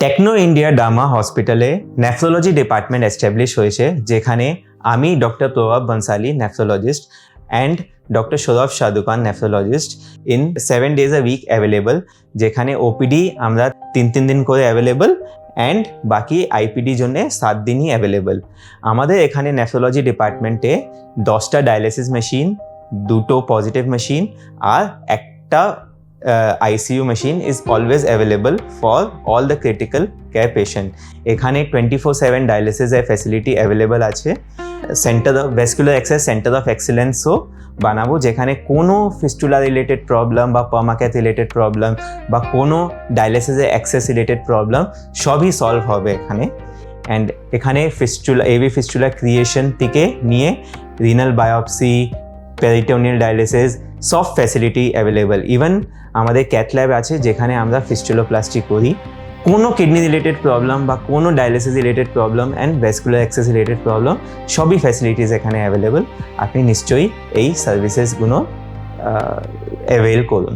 Techno India ডামা হসপিটালে nephrology department establish হয়েছে, যেখানে আমি doctor Prabhav Bansali nephrologist and doctor Saurav Sadhukhan nephrologist in 7 days a week available, যেখানে ওপিডি আমরা 3 দিন করে অ্যাভেলেবল অ্যান্ড বাকি আইপিডি জন্য 7 দিনই অ্যাভেলেবল। আমাদের এখানে নেফ্রোলজি ডিপার্টমেন্টে 10টা ডায়ালিসিস মেশিন, 2টো পজিটিভ মেশিন আর একটা ICU machine is always available for all the critical care patient. এখানে 24/7 ডায়ালিসিস এর ফ্যাসিলিটি অ্যাভেলেবল আছে। Centre of vascular access centre of এক্সেলেন্সও বানাবো, যেখানে কোনো ফিস্টুলা রিলেটেড প্রবলেম বা পার্মাক্যাথ রিলেটেড প্রবলেম বা কোনো ডায়ালিসিসের অ্যাক্সেস রিলেটেড প্রবলেম সবই সলভ হবে এখানে। অ্যান্ড এখানে ফিস্টুলা এভি ফিস্টুলা ক্রিয়েশন থেকে নিয়ে রিনাল বায়োপসি, পেরিটোনিয়াল ডায়ালিসিস সব ফ্যাসিলিটি অ্যাভেলেবল। ইভেন আমাদের ক্যাথ ল্যাব আছে, যেখানে আমরা ফিস্টুলোপ্লাস্টি করি। কোনো কিডনি রিলেটেড প্রবলেম বা কোনো dialysis related problem and vascular access related problem সবই ফ্যাসিলিটিস এখানে অ্যাভেলেবল। আপনি নিশ্চয়ই এই সার্ভিসেসগুলো অ্যাভেল করুন।